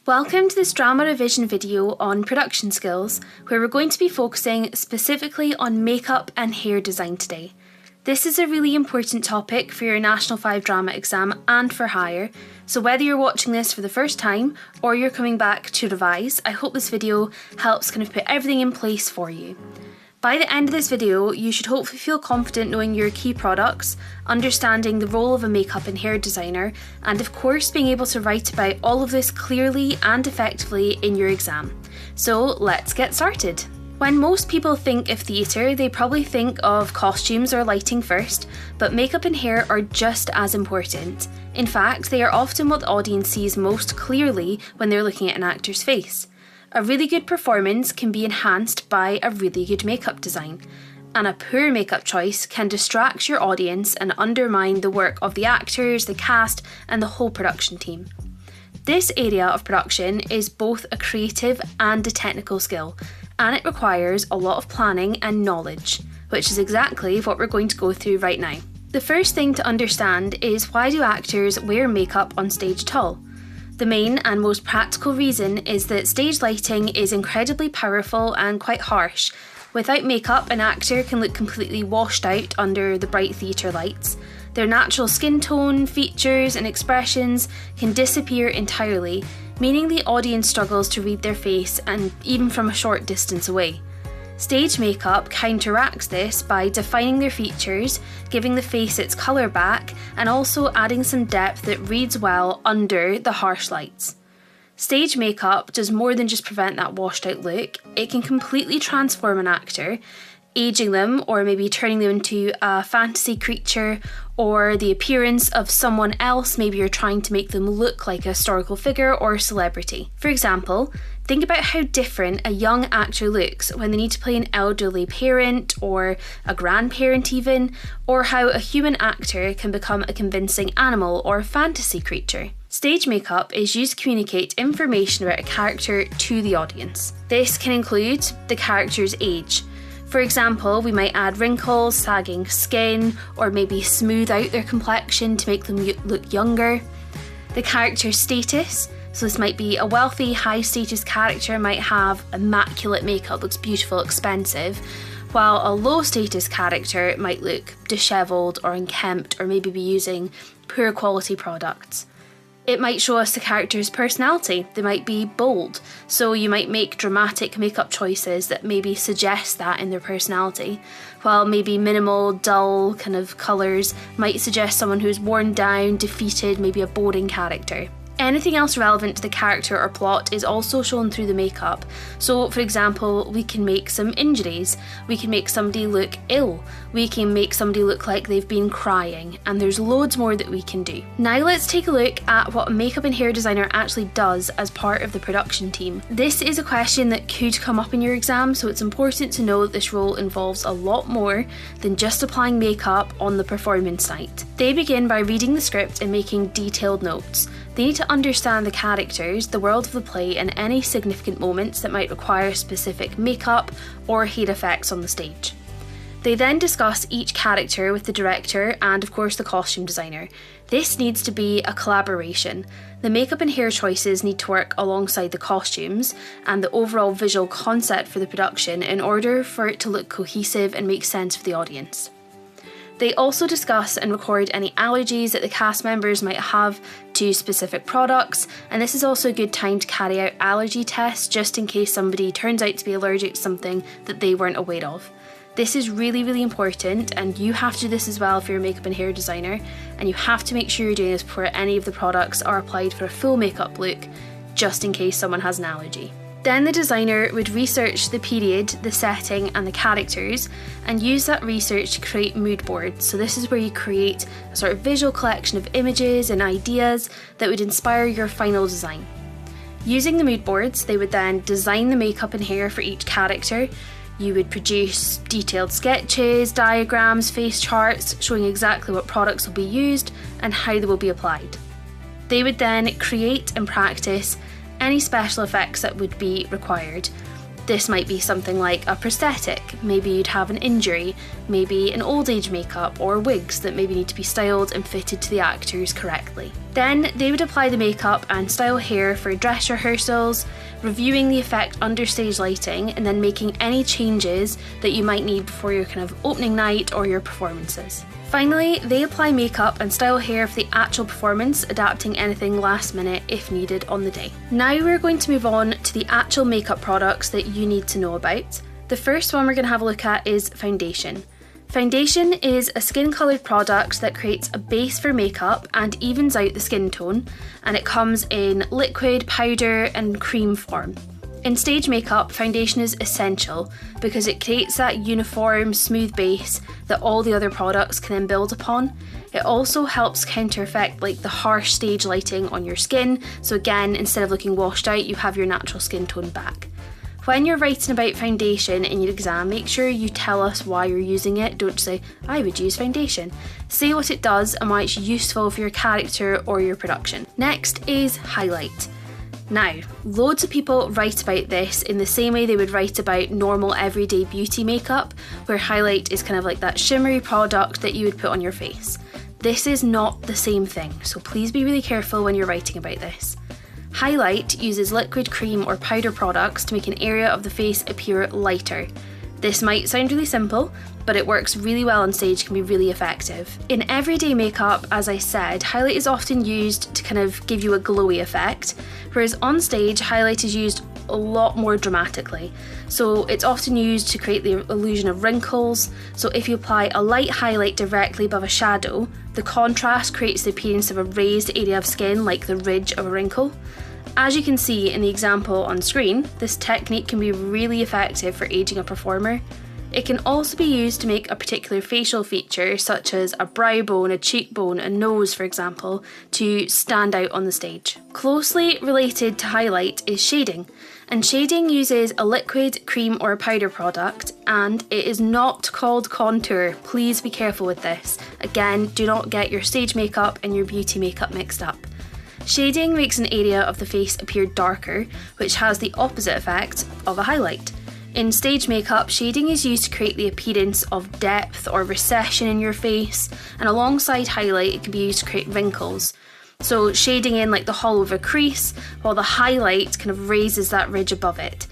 Welcome to this drama revision video on production skills, where we're going to be focusing specifically on makeup and hair design today. This is a really important topic for your National 5 drama exam and for higher, so whether you're watching this for the first time or you're coming back to revise, I hope this video helps kind of put everything in place for you. By the end of this video, you should hopefully feel confident knowing your key products, understanding the role of a makeup and hair designer, and of course being able to write about all of this clearly and effectively in your exam. So let's get started. When most people think of theatre, they probably think of costumes or lighting first, but makeup and hair are just as important. In fact, they are often what the audience sees most clearly when they're looking at an actor's face. A really good performance can be enhanced by a really good makeup design, and a poor makeup choice can distract your audience and undermine the work of the actors, the cast, and the whole production team. This area of production is both a creative and a technical skill, and it requires a lot of planning and knowledge, which is exactly what we're going to go through right now. The first thing to understand is, why do actors wear makeup on stage at all? The main and most practical reason is that stage lighting is incredibly powerful and quite harsh. Without makeup, an actor can look completely washed out under the bright theatre lights. Their natural skin tone, features and expressions can disappear entirely, meaning the audience struggles to read their face, and even from a short distance away. Stage makeup counteracts this by defining their features, giving the face its colour back, and also adding some depth that reads well under the harsh lights. Stage makeup does more than just prevent that washed out look. It can completely transform an actor, aging them or maybe turning them into a fantasy creature or the appearance of someone else. Maybe you're trying to make them look like a historical figure or a celebrity. For example, think about how different a young actor looks when they need to play an elderly parent or a grandparent even, or how a human actor can become a convincing animal or a fantasy creature. Stage makeup is used to communicate information about a character to the audience. This can include the character's age. For example, we might add wrinkles, sagging skin, or maybe smooth out their complexion to make them look younger. The character's status, so this might be a wealthy, high-status character might have immaculate makeup, looks beautiful, expensive, while a low-status character might look dishevelled or unkempt, or maybe be using poor quality products. It might show us the character's personality. They might be bold, so you might make dramatic makeup choices that maybe suggest that in their personality, while maybe minimal, dull kind of colours might suggest someone who's worn down, defeated, maybe a boring character. Anything else relevant to the character or plot is also shown through the makeup. So, for example, we can make some injuries, we can make somebody look ill, we can make somebody look like they've been crying, and there's loads more that we can do. Now let's take a look at what a makeup and hair designer actually does as part of the production team. This is a question that could come up in your exam, so it's important to know that this role involves a lot more than just applying makeup on the performance night. They begin by reading the script and making detailed notes. They need to understand the characters, the world of the play, and any significant moments that might require specific makeup or hair effects on the stage. They then discuss each character with the director and, of course, the costume designer. This needs to be a collaboration. The makeup and hair choices need to work alongside the costumes and the overall visual concept for the production in order for it to look cohesive and make sense for the audience. They also discuss and record any allergies that the cast members might have to specific products, and this is also a good time to carry out allergy tests just in case somebody turns out to be allergic to something that they weren't aware of. This is really, really important, and you have to do this as well if you're a makeup and hair designer, and you have to make sure you're doing this before any of the products are applied for a full makeup look, just in case someone has an allergy. Then the designer would research the period, the setting and the characters, and use that research to create mood boards. So this is where you create a sort of visual collection of images and ideas that would inspire your final design. Using the mood boards, they would then design the makeup and hair for each character. You would produce detailed sketches, diagrams, face charts showing exactly what products will be used and how they will be applied. They would then create and practice any special effects that would be required. This might be something like a prosthetic, maybe you'd have an injury, maybe an old age makeup, or wigs that maybe need to be styled and fitted to the actors correctly. Then they would apply the makeup and style hair for dress rehearsals, reviewing the effect under stage lighting, and then making any changes that you might need before your kind of opening night or your performances. Finally, they apply makeup and style hair for the actual performance, adapting anything last minute if needed on the day. Now we're going to move on to the actual makeup products that you need to know about. The first one we're going to have a look at is foundation. Foundation is a skin-coloured product that creates a base for makeup and evens out the skin tone, and it comes in liquid, powder and cream form. In stage makeup, foundation is essential because it creates that uniform, smooth base that all the other products can then build upon. It also helps counter effect like the harsh stage lighting on your skin, so again, instead of looking washed out, you have your natural skin tone back. When you're writing about foundation in your exam, make sure you tell us why you're using it. Don't say, I would use foundation. Say what it does and why it's useful for your character or your production. Next is highlight. Now, loads of people write about this in the same way they would write about normal everyday beauty makeup, where highlight is kind of like that shimmery product that you would put on your face. This is not the same thing, so please be really careful when you're writing about this. Highlight uses liquid, cream or powder products to make an area of the face appear lighter. This might sound really simple, but it works really well on stage, can be really effective. In everyday makeup, as I said, highlight is often used to kind of give you a glowy effect, whereas on stage, highlight is used a lot more dramatically. So it's often used to create the illusion of wrinkles. So if you apply a light highlight directly above a shadow, the contrast creates the appearance of a raised area of skin, like the ridge of a wrinkle. As you can see in the example on screen, this technique can be really effective for aging a performer. It can also be used to make a particular facial feature, such as a brow bone, a cheekbone, a nose for example, to stand out on the stage. Closely related to highlight is shading, and shading uses a liquid, cream or a powder product, and it is not called contour. Please be careful with this. Again, do not get your stage makeup and your beauty makeup mixed up. Shading makes an area of the face appear darker, which has the opposite effect of a highlight. In stage makeup, shading is used to create the appearance of depth or recession in your face, and alongside highlight it can be used to create wrinkles. So shading in like the hollow of a crease, while the highlight kind of raises that ridge above it.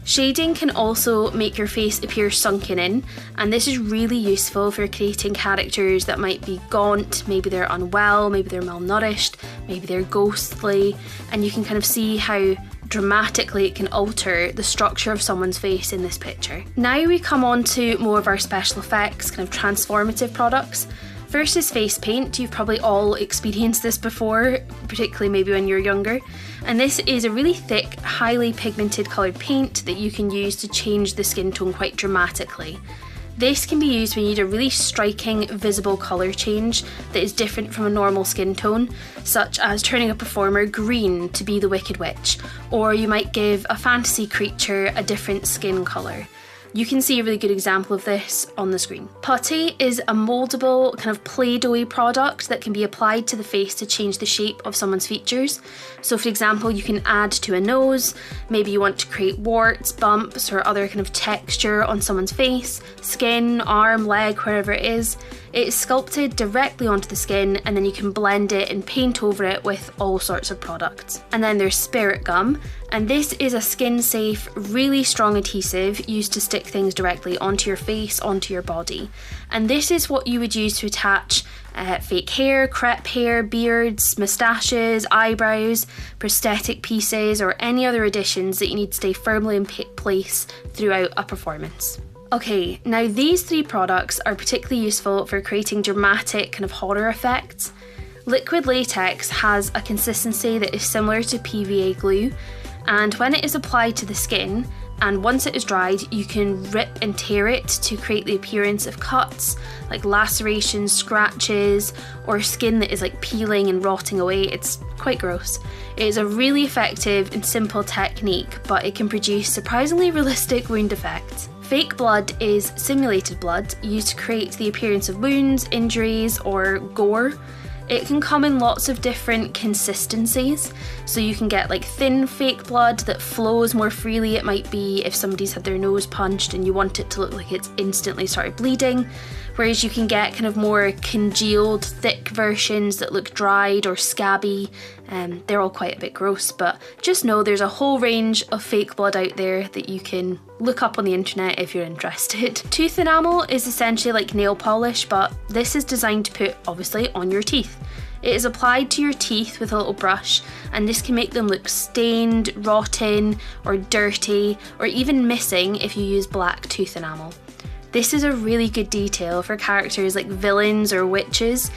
Shading can also make your face appear sunken in, and this is really useful for creating characters that might be gaunt, maybe they're unwell, maybe they're malnourished, maybe they're ghostly, and you can kind of see how dramatically it can alter the structure of someone's face in this picture. Now we come on to more of our special effects, kind of transformative products. First is face paint. You've probably all experienced this before, particularly maybe when you're younger. And this is a really thick, highly pigmented coloured paint that you can use to change the skin tone quite dramatically. This can be used when you need a really striking, visible colour change that is different from a normal skin tone, such as turning a performer green to be the Wicked Witch, or you might give a fantasy creature a different skin colour. You can see a really good example of this on the screen. Putty is a mouldable kind of play-doh-y product that can be applied to the face to change the shape of someone's features. So for example, you can add to a nose, maybe you want to create warts, bumps or other kind of texture on someone's face, skin, arm, leg, wherever it is. It is sculpted directly onto the skin and then you can blend it and paint over it with all sorts of products. And then there's spirit gum, and this is a skin-safe, really strong adhesive used to stick things directly onto your face, onto your body. And this is what you would use to attach fake hair, crepe hair, beards, moustaches, eyebrows, prosthetic pieces, or any other additions that you need to stay firmly in place throughout a performance. Okay, now these three products are particularly useful for creating dramatic kind of horror effects. Liquid latex has a consistency that is similar to PVA glue, and when it is applied to the skin, and once it is dried, you can rip and tear it to create the appearance of cuts, like lacerations, scratches, or skin that is like peeling and rotting away. It's quite gross. It is a really effective and simple technique, but it can produce surprisingly realistic wound effects. Fake blood is simulated blood used to create the appearance of wounds, injuries, or gore. It can come in lots of different consistencies, so you can get like thin fake blood that flows more freely. It might be if somebody's had their nose punched and you want it to look like it's instantly started bleeding, whereas you can get kind of more congealed, thick versions that look dried or scabby. They're all quite a bit gross, but just know there's a whole range of fake blood out there that you can look up on the internet if you're interested. Tooth enamel is essentially like nail polish, but this is designed to put obviously on your teeth. It is applied to your teeth with a little brush, and this can make them look stained, rotten, or dirty, or even missing if you use black tooth enamel. This is a really good detail for characters like villains or witches,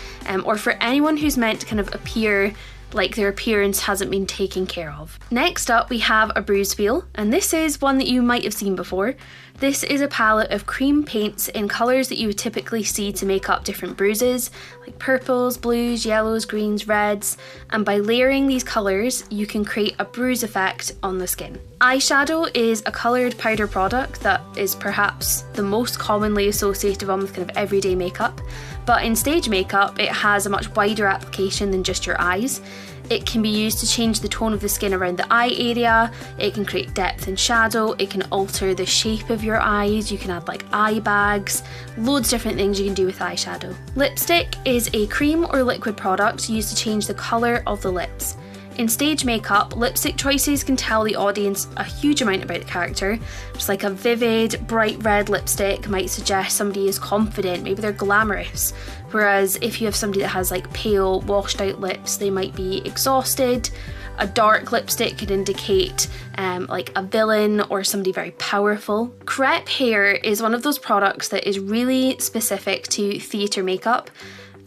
or for anyone who's meant to kind of appear like their appearance hasn't been taken care of. Next up we have a bruise wheel, and this is one that you might have seen before. This is a palette of cream paints in colours that you would typically see to make up different bruises, like purples, blues, yellows, greens, reds, and by layering these colours you can create a bruise effect on the skin. Eyeshadow is a coloured powder product that is perhaps the most commonly associated one with kind of everyday makeup, but in stage makeup it has a much wider application than just your eyes. It can be used to change the tone of the skin around the eye area, it can create depth and shadow, it can alter the shape of your eyes, you can add like eye bags, loads of different things you can do with eyeshadow. Lipstick is a cream or liquid product used to change the colour of the lips. In stage makeup, lipstick choices can tell the audience a huge amount about the character. Just like a vivid, bright red lipstick might suggest somebody is confident, maybe they're glamorous. Whereas if you have somebody that has like pale, washed out lips, they might be exhausted. A dark lipstick could indicate like a villain or somebody very powerful. Crepe hair is one of those products that is really specific to theatre makeup,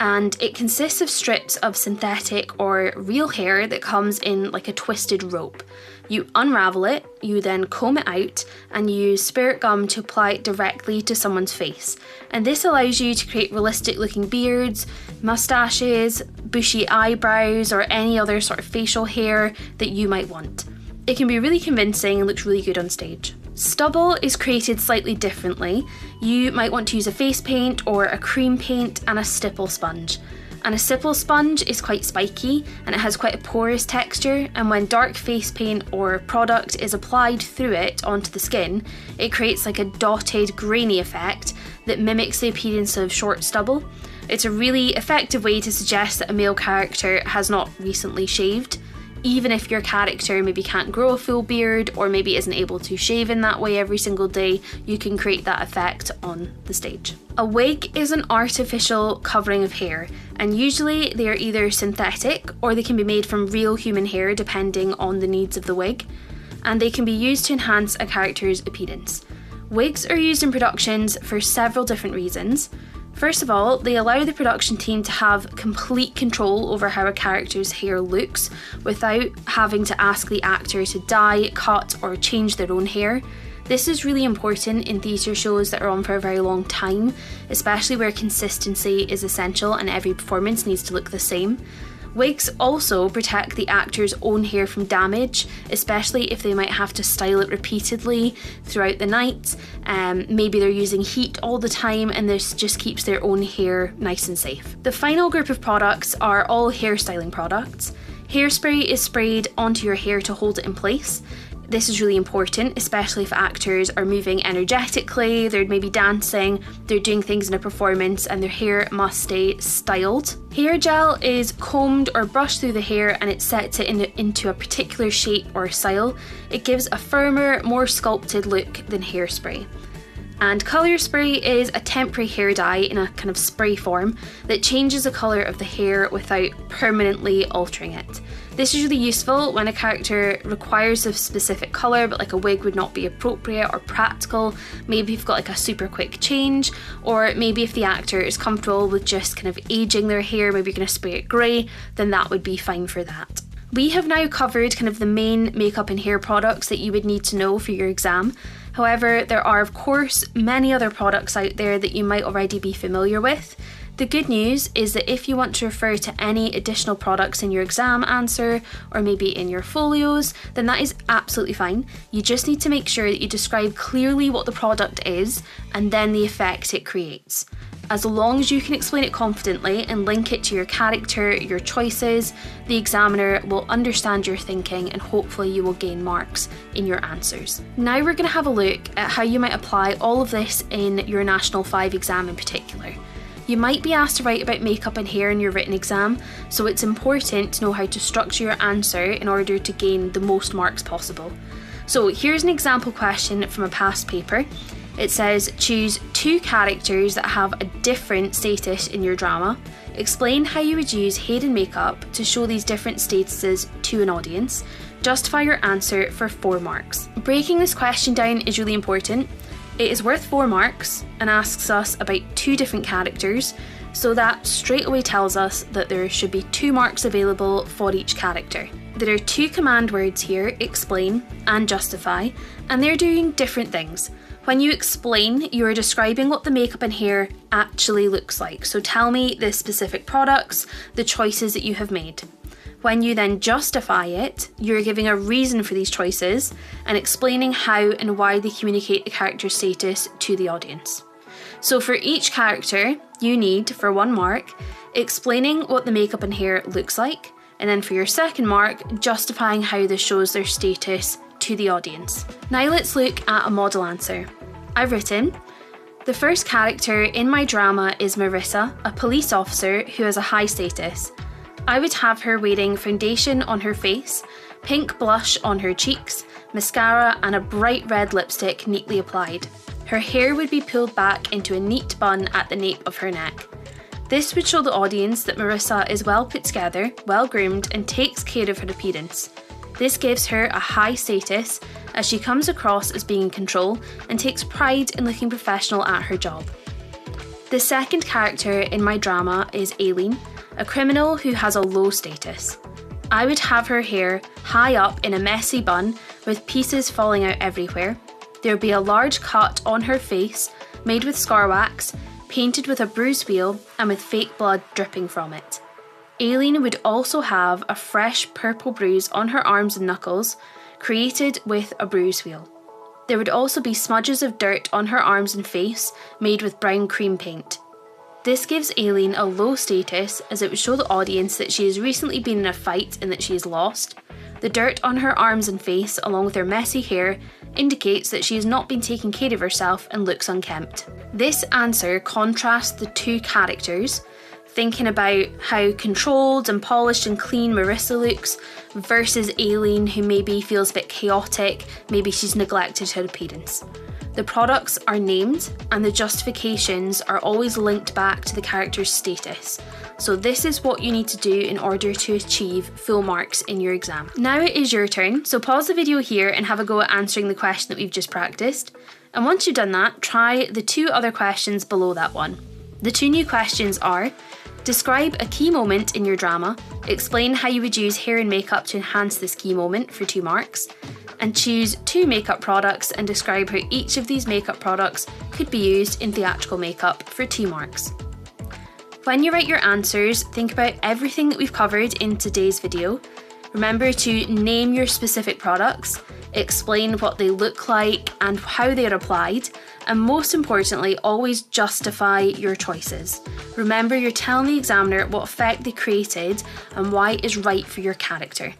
and it consists of strips of synthetic or real hair that comes in like a twisted rope. You unravel it, you then comb it out, and you use spirit gum to apply it directly to someone's face. And this allows you to create realistic looking beards, mustaches, bushy eyebrows, or any other sort of facial hair that you might want. It can be really convincing and looks really good on stage. Stubble is created slightly differently. You might want to use a face paint or a cream paint and a stipple sponge. And a stipple sponge is quite spiky and it has quite a porous texture, and when dark face paint or product is applied through it onto the skin, it creates like a dotted grainy effect that mimics the appearance of short stubble. It's a really effective way to suggest that a male character has not recently shaved. Even if your character maybe can't grow a full beard or maybe isn't able to shave in that way every single day, you can create that effect on the stage. A wig is an artificial covering of hair, and usually they are either synthetic or they can be made from real human hair depending on the needs of the wig, and they can be used to enhance a character's appearance. Wigs are used in productions for several different reasons. First of all, they allow the production team to have complete control over how a character's hair looks without having to ask the actor to dye, cut, or change their own hair. This is really important in theatre shows that are on for a very long time, especially where consistency is essential and every performance needs to look the same. Wigs also protect the actor's own hair from damage, especially if they might have to style it repeatedly throughout the night. Maybe they're using heat all the time and this just keeps their own hair nice and safe. The final group of products are all hairstyling products. Hairspray is sprayed onto your hair to hold it in place. This is really important, especially if actors are moving energetically, they're maybe dancing, they're doing things in a performance, and their hair must stay styled. Hair gel is combed or brushed through the hair and it sets it into a particular shape or style. It gives a firmer, more sculpted look than hairspray. And colour spray is a temporary hair dye in a kind of spray form that changes the colour of the hair without permanently altering it. This is really useful when a character requires a specific colour but like a wig would not be appropriate or practical. Maybe you've got like a super quick change, or maybe if the actor is comfortable with just kind of aging their hair, maybe you're going to spray it grey, then that would be fine for that. We have now covered kind of the main makeup and hair products that you would need to know for your exam. However, there are of course many other products out there that you might already be familiar with. The good news is that if you want to refer to any additional products in your exam answer or maybe in your folios, then that is absolutely fine. You just need to make sure that you describe clearly what the product is and then the effect it creates. As long as you can explain it confidently and link it to your character, your choices, the examiner will understand your thinking and hopefully you will gain marks in your answers. Now we're going to have a look at how you might apply all of this in your National 5 exam in particular. You might be asked to write about makeup and hair in your written exam, so it's important to know how to structure your answer in order to gain the most marks possible. So here's an example question from a past paper. It says, choose 2 characters that have a different status in your drama. Explain how you would use hair and makeup to show these different statuses to an audience. Justify your answer for 4 marks. Breaking this question down is really important. It is worth 4 marks and asks us about 2 different characters, so that straight away tells us that there should be 2 marks available for each character. There are 2 command words here, explain and justify, and they're doing different things. When you explain, you are describing what the makeup and hair actually looks like. So tell me the specific products, the choices that you have made. When you then justify it, you're giving a reason for these choices and explaining how and why they communicate the character's status to the audience. So for each character, you need, for 1 mark, explaining what the makeup and hair looks like, and then for your 2nd mark, justifying how this shows their status to the audience. Now let's look at a model answer. I've written, the first character in my drama is Marissa, a police officer who has a high status. I would have her wearing foundation on her face, pink blush on her cheeks, mascara and a bright red lipstick neatly applied. Her hair would be pulled back into a neat bun at the nape of her neck. This would show the audience that Marissa is well put together, well groomed and takes care of her appearance. This gives her a high status as she comes across as being in control and takes pride in looking professional at her job. The second character in my drama is Aileen, a criminal who has a low status. I would have her hair high up in a messy bun with pieces falling out everywhere. There would be a large cut on her face made with scar wax, painted with a bruise wheel and with fake blood dripping from it. Aileen would also have a fresh purple bruise on her arms and knuckles, created with a bruise wheel. There would also be smudges of dirt on her arms and face, made with brown cream paint. This gives Aileen a low status as it would show the audience that she has recently been in a fight and that she is lost. The dirt on her arms and face, along with her messy hair, indicates that she has not been taking care of herself and looks unkempt. This answer contrasts the 2 characters, thinking about how controlled and polished and clean Marissa looks versus Aileen, who maybe feels a bit chaotic, maybe she's neglected her appearance. The products are named and the justifications are always linked back to the character's status. So this is what you need to do in order to achieve full marks in your exam. Now it is your turn, so pause the video here and have a go at answering the question that we've just practiced. And once you've done that, try the 2 other questions below that one. The 2 new questions are, describe a key moment in your drama, explain how you would use hair and makeup to enhance this key moment for 2 marks, and choose 2 makeup products and describe how each of these makeup products could be used in theatrical makeup for 2 marks. When you write your answers, think about everything that we've covered in today's video. Remember to name your specific products, explain what they look like and how they are applied, and most importantly, always justify your choices. Remember, you're telling the examiner what effect they created and why it is right for your character.